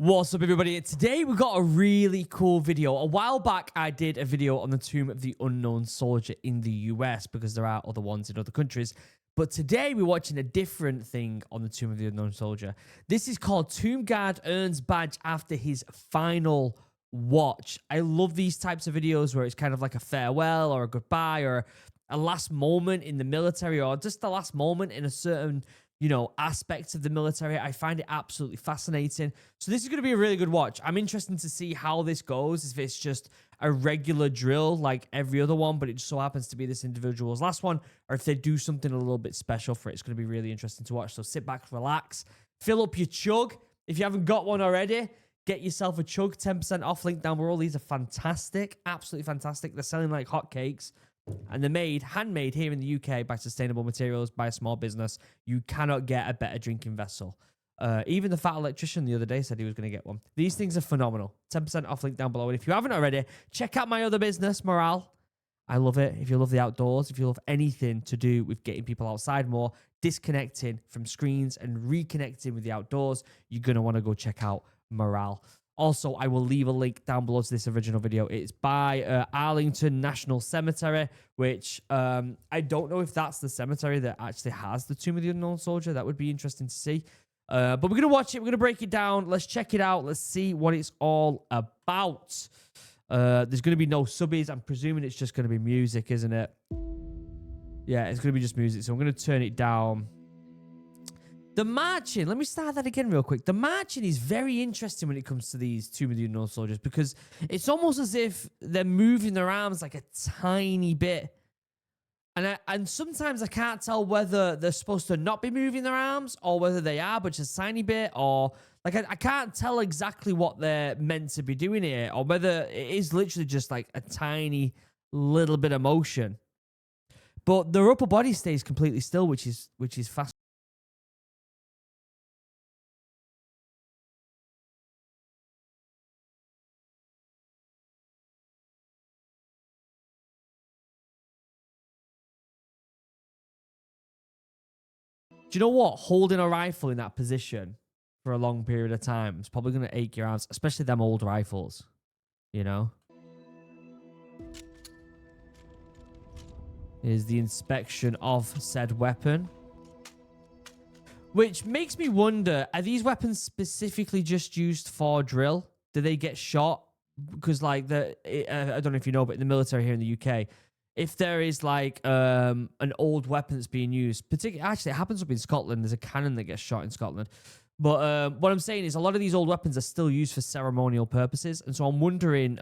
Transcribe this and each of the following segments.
What's up, everybody? Today we got a really cool video. A while back, I did a video on the Tomb of the Unknown Soldier in the US because there are other ones in other countries. But today we're watching a different thing on the Tomb of the Unknown Soldier. This is called Tomb Guard Earns Badge After His Final Watch. I love these types of videos where it's kind of like a farewell or a goodbye or a last moment in the military or just the last moment in a certain aspects of the military. I find it absolutely fascinating. So this is going to be a really good watch. I'm interested to see how this goes, if it's just a regular drill like every other one, but it just so happens to be this individual's last one, or if they do something a little bit special for it. It's going to be really interesting to watch. So sit back, relax, fill up your chug. If you haven't got one already, get yourself a chug. 10% off, link down below. These are fantastic, absolutely fantastic. They're selling like hotcakes. And they're handmade here in the UK by sustainable materials, by a small business. You cannot get a better drinking vessel. Even the fat electrician the other day said he was going to get one. These things are phenomenal. 10% off, link down below. And if you haven't already, check out my other business, Morale. I love it. If you love the outdoors, if you love anything to do with getting people outside more, disconnecting from screens and reconnecting with the outdoors, you're going to want to go check out Morale. Also, I will leave a link down below to this original video. It's by Arlington National Cemetery, which I don't know if that's the cemetery that actually has the Tomb of the Unknown Soldier. That would be interesting to see. But we're going to watch it. We're going to break it down. Let's check it out. Let's see what it's all about. There's going to be no subbies. I'm presuming it's just going to be music, isn't it? Yeah, it's going to be just music. So I'm going to turn it down. The marching, let me start that again real quick. The marching is very interesting when it comes to these Tomb of the Unknown Soldiers because it's almost as if they're moving their arms like a tiny bit. And sometimes I can't tell whether they're supposed to not be moving their arms or whether they are, but just a tiny bit, or like I can't tell exactly what they're meant to be doing here, or whether it is literally just like a tiny little bit of motion. But their upper body stays completely still, which is fascinating. Do you know what? Holding a rifle in that position for a long period of time is probably going to ache your arms, especially them old rifles, you know? Here's the inspection of said weapon. Which makes me wonder, are these weapons specifically just used for drill? Do they get shot? Because, like, I don't know if you know, but in the military here in the UK, if there is like an old weapon that's being used, particularly actually it happens up in Scotland. There's a cannon that gets shot in Scotland. But what I'm saying is a lot of these old weapons are still used for ceremonial purposes. And so I'm wondering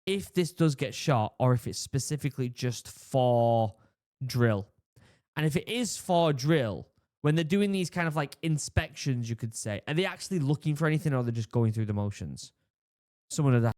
if this does get shot or if it's specifically just for drill. And if it is for drill, when they're doing these kind of like inspections, you could say, are they actually looking for anything or are they just going through the motions? Someone of that.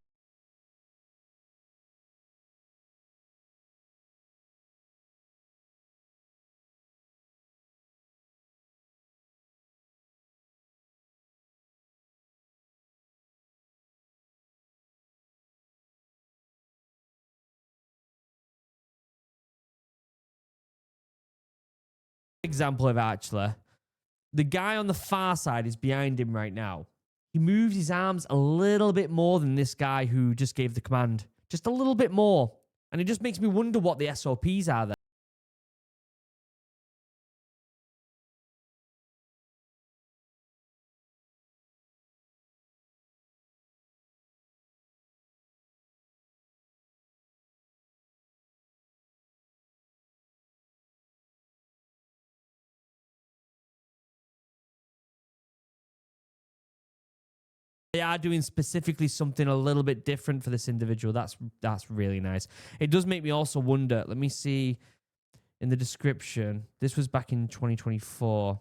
Example of actually, the guy on the far side is behind him right now. He moves his arms a little bit more than this guy who just gave the command. Just a little bit more. And it just makes me wonder what the SOPs are there. They are doing specifically something a little bit different for this individual. That's really nice. It does make me also wonder. Let me see in the description. This was back in 2024.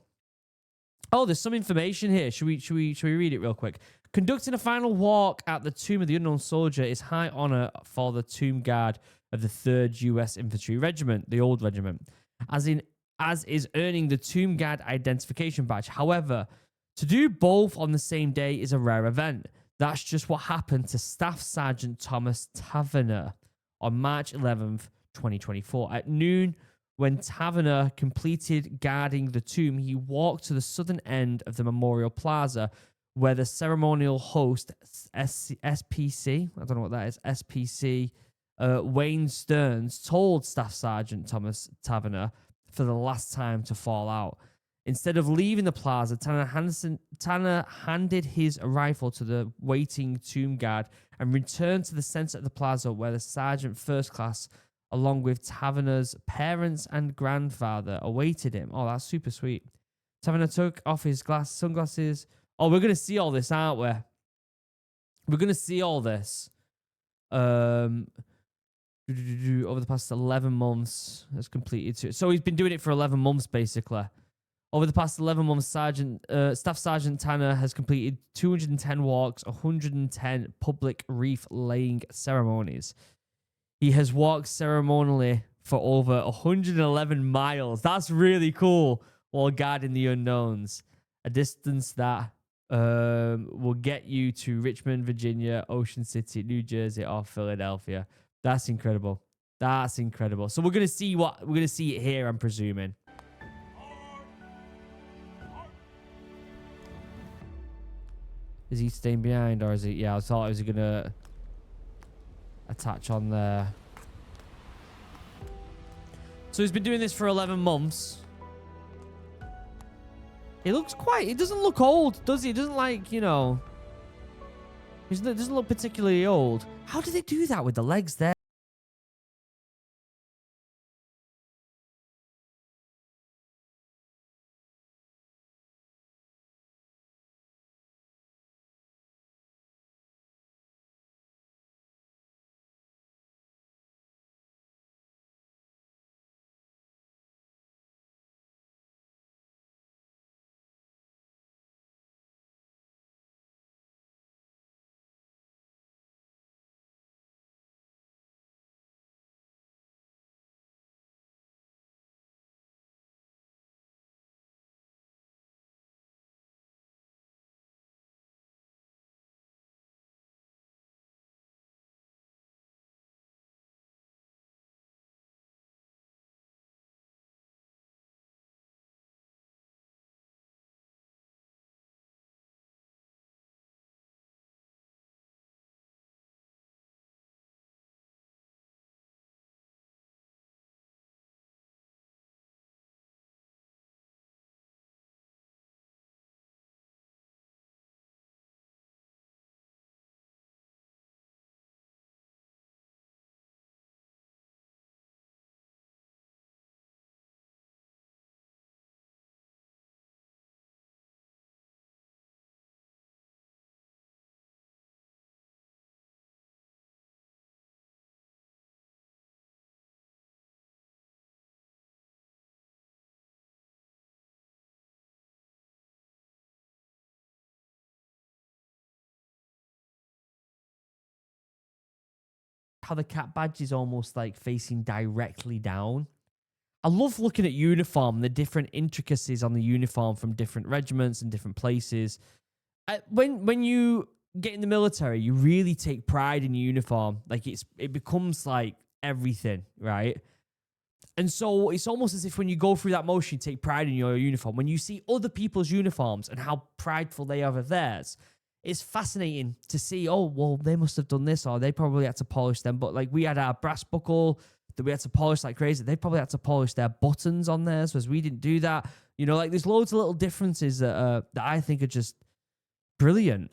Oh, there's some information here. Should we read it real quick? Conducting a final walk at the Tomb of the Unknown Soldier is high honor for the Tomb Guard of the 3rd U.S. Infantry Regiment, the old regiment, as is earning the Tomb Guard identification badge. However, to do both on the same day is a rare event. That's just what happened to Staff Sergeant Thomas Taverner on March 11th, 2024. At noon, when Taverner completed guarding the tomb, he walked to the southern end of the Memorial Plaza where the ceremonial host, SPC, I don't know what that is, SPC, Wayne Stearns, told Staff Sergeant Thomas Taverner for the last time to fall out. Instead of leaving the plaza, Tanner handed his rifle to the waiting tomb guard and returned to the center of the plaza where the sergeant first class, along with Taverner's parents and grandfather, awaited him. Oh, that's super sweet. Taverner took off his sunglasses. Oh, we're going to see all this, aren't we? We're going to see all this. Over the past 11 months has completed. So he's been doing it for 11 months, basically. Over the past 11 months, Staff Sergeant Tanner has completed 210 walks, 110 public wreath laying ceremonies. He has walked ceremonially for over 111 miles. That's really cool, while guarding the unknowns. A distance that will get you to Richmond, Virginia, Ocean City, New Jersey, or Philadelphia. That's incredible. That's incredible. So we're gonna see it here, I'm presuming. Is he staying behind, or is he? Yeah, I thought he was gonna attach on there. So he's been doing this for 11 months. He doesn't look old, does he? He doesn't like, you know. He doesn't look particularly old. How do they do that with the legs there? How the cat badge is almost like facing directly down. I love looking at uniform, the different intricacies on the uniform from different regiments and different places. When you get in the military, you really take pride in your uniform. Like it becomes like everything, right? And so it's almost as if when you go through that motion, you take pride in your uniform. When you see other people's uniforms and how prideful they are of theirs, it's fascinating to see, oh, well, they must have done this, or they probably had to polish them. But like we had our brass buckle that we had to polish like crazy. They probably had to polish their buttons on theirs, whereas we didn't do that. You know, like there's loads of little differences that I think are just brilliant.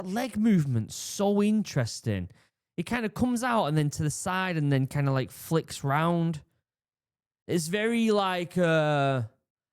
Leg movement, so interesting. It kind of comes out and then to the side and then kind of like flicks round. It's very like I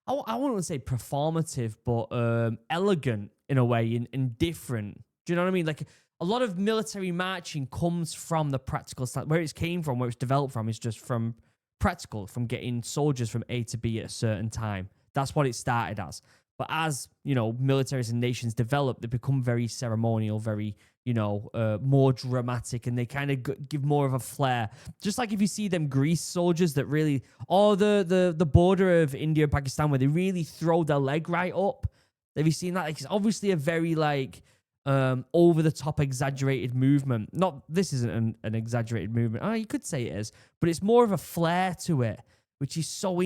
wouldn't say performative, but elegant in a way and different. Do you know what I mean? Like a lot of military marching comes from the practical side. Where it's came from, where it's developed from, is just from practical, from getting soldiers from A to B at a certain time. That's what it started as. But as, you know, militaries and nations develop, they become very ceremonial, very, you know, more dramatic, and they kind of give more of a flair. Just like if you see them Greece soldiers that really, or the border of India and Pakistan where they really throw their leg right up. Have you seen that? Like, it's obviously a very like over the top exaggerated movement. Not, this isn't an exaggerated movement. Oh, you could say it is, but it's more of a flair to it, which is so.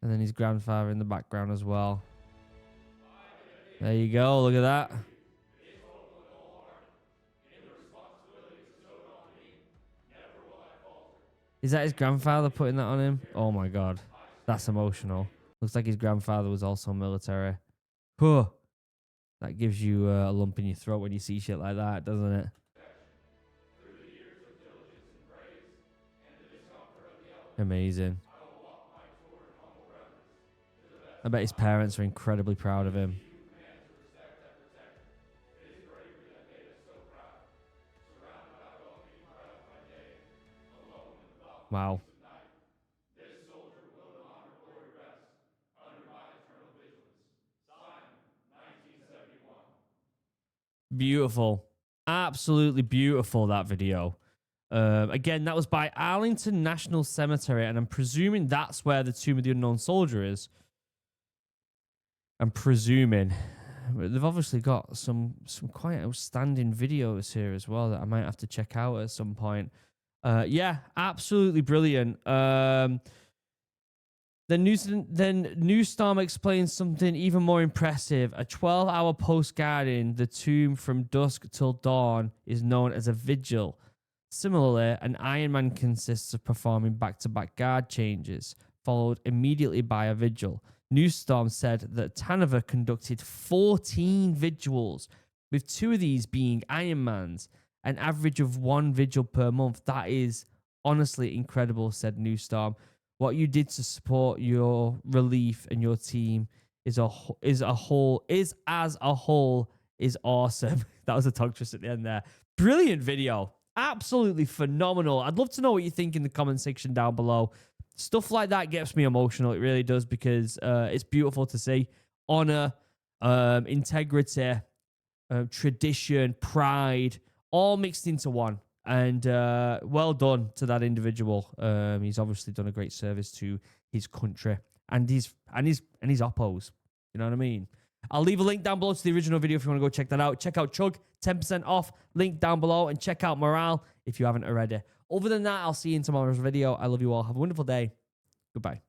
And then his grandfather in the background as well. There you go. Look at that. Is that his grandfather putting that on him? Oh my God. That's emotional. Looks like his grandfather was also military. Huh. That gives you a lump in your throat when you see shit like that, doesn't it? Amazing. I bet his parents are incredibly proud of him. Wow. Beautiful. Absolutely beautiful, that video. Again, that was by Arlington National Cemetery, and I'm presuming that's where the Tomb of the Unknown Soldier is. I'm presuming. They've obviously got some quite outstanding videos here as well that I might have to check out at some point. Yeah, absolutely brilliant. Then Newstorm explains something even more impressive. A 12-hour post guarding the tomb from dusk till dawn is known as a vigil. Similarly, an Iron Man consists of performing back-to-back guard changes, followed immediately by a vigil. Newstorm said that Tanova conducted 14 vigils, with 2 of these being Iron Man's, an average of 1 vigil per month. That is honestly incredible, said Newstorm. What you did to support your relief and your team is as a whole is awesome. That was a tongue twister at the end there. Brilliant video. Absolutely phenomenal. I'd love to know what you think in the comment section down below. Stuff like that gets me emotional. It really does, because it's beautiful to see. Honor, integrity, tradition, pride, all mixed into one. And well done to that individual. He's obviously done a great service to his country and his oppos. You know what I mean? I'll leave a link down below to the original video if you want to go check that out. Check out Chug, 10% off, link down below, and check out Morale if you haven't already. Other than that, I'll see you in tomorrow's video. I love you all. Have a wonderful day. Goodbye.